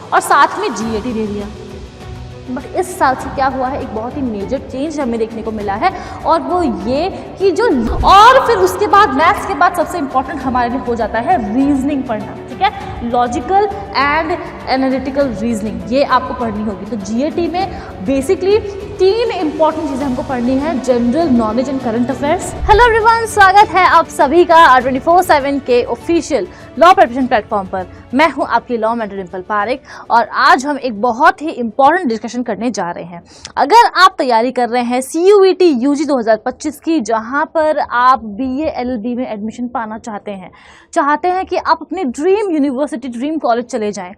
और साथ में जीएटी दे दिया। बट इस साल से क्या हुआ है, एक बहुत ही मेजर चेंज हमें देखने को मिला है, और वो ये कि जो और फिर उसके बाद मैथ्स के बाद सबसे इंपॉर्टेंट हमारे लिए हो जाता है रीजनिंग पढ़ना। ठीक है, लॉजिकल एंड एनालिटिकल रीजनिंग, ये आपको पढ़नी होगी। तो जीएटी में बेसिकली 3 इंपॉर्टेंट चीजें हमको पढ़नी है, general knowledge and current affairs. Hello everyone, स्वागत है आप सभी का R24/7 के ऑफिशियल लॉ प्रिपरेशन प्लेटफॉर्म पर। मैं हूं आपकी लॉ मेंटर डिंपल पारेख, और आज हम एक बहुत ही इंपॉर्टेंट डिस्कशन करने जा रहे हैं। अगर आप तैयारी कर रहे हैं CUET UG 2025 की, जहां पर आप BA LLB में एडमिशन पाना चाहते हैं कि आप अपनी ड्रीम यूनिवर्सिटी, ड्रीम कॉलेज चले जाएं,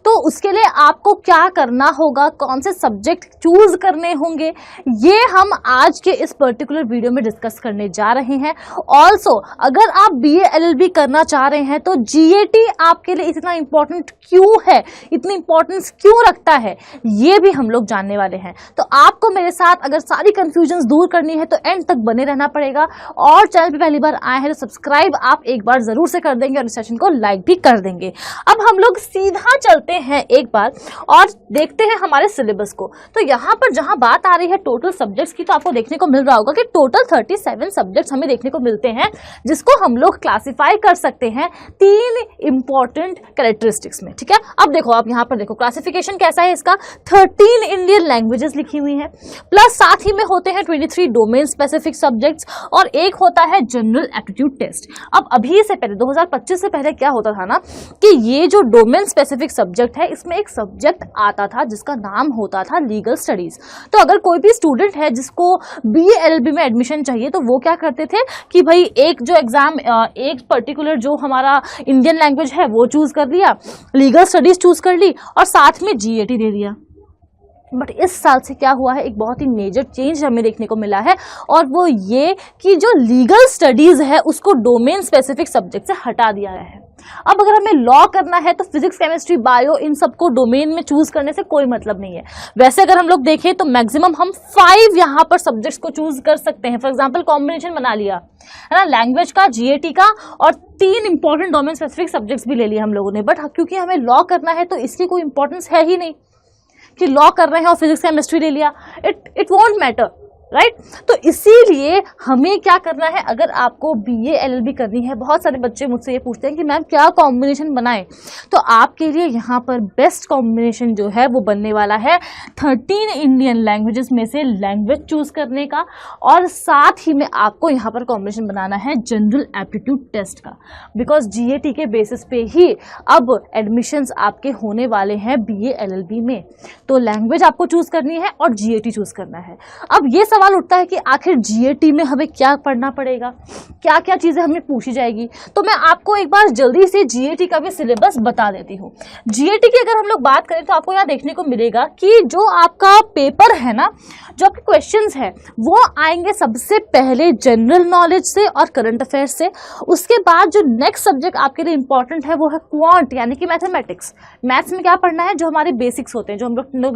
तो उसके लिए आपको क्या करना होगा, कौन से सब्जेक्ट चूज करने होंगे, ये हम आज के इस पर्टिकुलर वीडियो में डिस्कस करने जा रहे हैं। ऑल्सो अगर आप BA LLB करना चाह रहे हैं तो GAT आपके लिए इतना इंपॉर्टेंट क्यों है, इतनी इंपॉर्टेंस क्यों रखता है, ये भी हम लोग जानने वाले हैं। तो आपको मेरे साथ अगर सारी कंफ्यूजन्स दूर करनी है तो एंड तक बने रहना पड़ेगा, और चैनल पे पहली बार आए हैं तो सब्सक्राइब आप एक बार जरूर से कर देंगे और इस सेशन को लाइक भी कर देंगे। अब हम लोग सीधा चलते हैं एक बार और देखते हैं हमारे सिलेबस को। तो यहाँ पर जहाँ बात आ रही है टोटल सब्जेक्ट्स की, तो आपको देखने को मिल रहा होगा कि टोटल 37 सब्जेक्ट्स हमें देखने को मिलते हैं, जिसको हम लोग क्लासिफाई कर सकते हैं 3 इंपॉर्टेंट कैरेक्टरिस्टिक्स में। ठीक है, अब देखो, आप यहाँ पर देखो क्लासिफिकेशन कैसा है इसका। 13 इंडियन लैंग्वेजेस लिखी हुई हैं, प्लस साथ ही में होते हैं 23 डोमेन स्पेसिफिक सब्जेक्ट्स, और एक होता है जनरल एप्टीट्यूड टेस्ट। अब अभी से पहले 2025 से पहले क्या होता था ना, कि ये जो डोमेन स्पेसिफिक सब्जेक्ट है, इसमें एक सब्जेक्ट आता था जिसका नाम होता था लीगल स्टडीज। तो अगर कोई भी स्टूडेंट है जिसको BA LLB में एडमिशन चाहिए, तो वो क्या करते थे कि भाई एक जो एग्जाम, एक पर्टिकुलर जो हमारा इंडियन लैंग्वेज है वो चूज कर लिया, लीगल स्टडीज चूज कर ली, और साथ में GAT दे दिया। बट इस साल से क्या हुआ है, एक बहुत ही मेजर चेंज हमें देखने को मिला है, और वो ये कि जो लीगल स्टडीज है उसको डोमेन स्पेसिफिक सब्जेक्ट से हटा दिया गया है। अब अगर हमें लॉ करना है तो फिजिक्स, केमिस्ट्री, बायो, इन सबको डोमेन में चूज करने से कोई मतलब नहीं है। वैसे अगर हम लोग देखें तो मैक्सिमम हम 5 यहाँ पर सब्जेक्ट्स को चूज कर सकते हैं। फॉर एग्जांपल कॉम्बिनेशन बना लिया है ना, लैंग्वेज का, GAT का, और 3 इंपॉर्टेंट डोमेन स्पेसिफिक सब्जेक्ट्स भी ले लिए हम लोगों ने। बट क्योंकि हमें लॉ करना है तो इसकी कोई इंपॉर्टेंस है ही नहीं कि लॉ कर रहे हैं और फिजिक्स केमिस्ट्री ले लिया, इट वोंट मैटर, राइट। तो इसीलिए हमें क्या करना है, अगर आपको BA LLB करनी है, बहुत सारे बच्चे मुझसे ये पूछते हैं कि मैम क्या कॉम्बिनेशन बनाएं, तो आपके लिए यहाँ पर बेस्ट कॉम्बिनेशन जो है वो बनने वाला है 13 इंडियन लैंग्वेजेस में से लैंग्वेज चूज करने का, और साथ ही में आपको यहाँ पर कॉम्बिनेशन बनाना है जनरल एप्टीट्यूड टेस्ट का, बिकॉज GAT के बेसिस पे ही अब एडमिशंस आपके होने वाले हैं BA LLB में। तो लैंग्वेज आपको चूज करनी है और GAT चूज करना है। अब ये सवाल उठता है कि आखिर GAT में हमें क्या पढ़ना पड़ेगा, क्या क्या चीजें हमें पूछी जाएगी। तो मैं आपको एक बार जल्दी से GAT का भी सिलेबस बता देती हूँ। GAT की अगर हम लोग बात करें तो आपको यहाँ देखने को मिलेगा कि जो आपका पेपर है ना, जो आपके क्वेश्चंस है वो आएंगे सबसे पहले जनरल नॉलेज से और करंट अफेयर्स से। उसके बाद जो नेक्स्ट सब्जेक्ट आपके लिए इंपॉर्टेंट है वो है क्वांट, यानी कि मैथमेटिक्स। मैथ्स में क्या पढ़ना है, जो हमारे बेसिक्स होते हैं, जो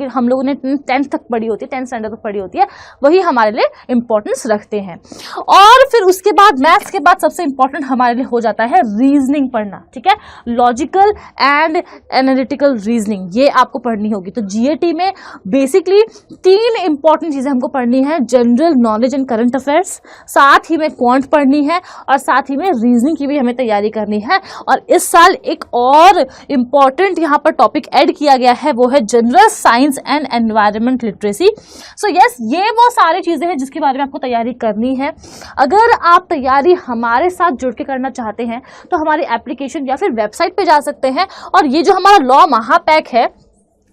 हम लोगों ने 10th तक पढ़ी होती है, 10th स्टैंडर्ड तक पढ़ी होती है, वही हमारे लिए इंपॉर्टेंस रखते हैं। और फिर उसके बाद मैथ्स के बाद सबसे इंपॉर्टेंट हमारे लिए हो जाता है रीजनिंग पढ़ना। ठीक है, लॉजिकल एंड एनालिटिकल रीजनिंग, ये आपको पढ़नी होगी। तो GAT में बेसिकली 3 इंपॉर्टेंट चीजें हमको पढ़नी है, general knowledge and current affairs, साथ ही में क्वांट पढ़नी है, और साथ ही में रीजनिंग की भी हमें तैयारी करनी है। और इस साल एक और इंपॉर्टेंट यहाँ पर टॉपिक ऐड किया गया है, वो है general science and environment literacy. So yes, ये वो सारी चीजें हैं जिसके बारे में आपको तैयारी करनी है। अगर आप तैयारी हमारे साथ जुड़ के करना चाहते हैं तो हमारी एप्लीकेशन या फिर वेबसाइट पे जा सकते हैं, और ये जो हमारा लॉ महापैक है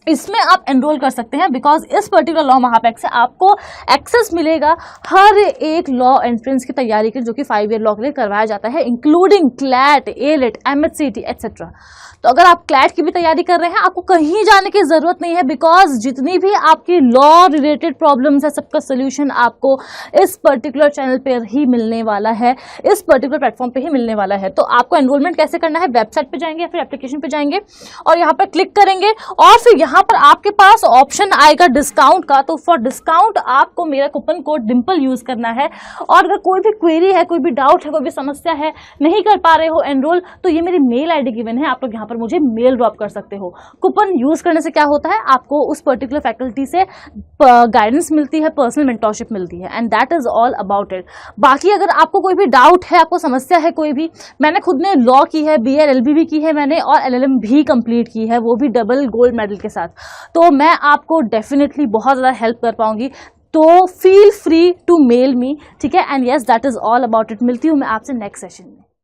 इसमें आप एनरोल कर सकते हैं, बिकॉज इस पर्टिकुलर लॉ महापैक से आपको एक्सेस मिलेगा हर एक लॉ एंट्रेंस की तैयारी के, जो कि 5 ईयर लॉ के लिए करवाया जाता है, including CLAT, ALET, MHCT etcetera. तो अगर आप क्लैट की भी तैयारी कर रहे हैं, आपको कहीं जाने की जरूरत नहीं है, बिकॉज जितनी भी आपकी लॉ रिलेटेड प्रॉब्लम्स है सबका सोल्यूशन आपको इस पर्टिकुलर चैनल पर ही मिलने वाला है, इस पर्टिकुलर प्लेटफॉर्म पे ही मिलने वाला है। तो आपको एनरोलमेंट कैसे करना है, वेबसाइट पे जाएंगे या फिर एप्लीकेशन पे जाएंगे और यहाँ पर क्लिक करेंगे, और फिर यहाँ यहाँ पर आपके पास ऑप्शन आएगा डिस्काउंट का, तो फॉर डिस्काउंट आपको मेरा कूपन कोड डिम्पल यूज करना है। और अगर कोई भी क्वेरी है, कोई भी डाउट है, कोई भी समस्या है, नहीं कर पा रहे हो एनरोल, तो ये मेरी मेल आईडी गिवन है, आप लोग यहाँ पर मुझे मेल ड्रॉप कर सकते हो। कूपन यूज करने से क्या होता है, आपको उस पर्टिकुलर फैकल्टी से गाइडेंस मिलती है, पर्सनल मेंटरशिप मिलती है, and that is all about it. बाकी अगर आपको कोई भी डाउट है, आपको समस्या है कोई भी, मैंने खुद ने लॉ की है, BA LLB भी की है मैंने, और LLM भी कंप्लीट की है, वो भी डबल गोल्ड मेडल के साथ, तो मैं आपको डेफिनेटली बहुत ज़्यादा हेल्प कर पाऊंगी। तो feel free to mail me, ठीक है। And yes, that is all about it. मिलती हूँ मैं आपसे नेक्स्ट सेशन में।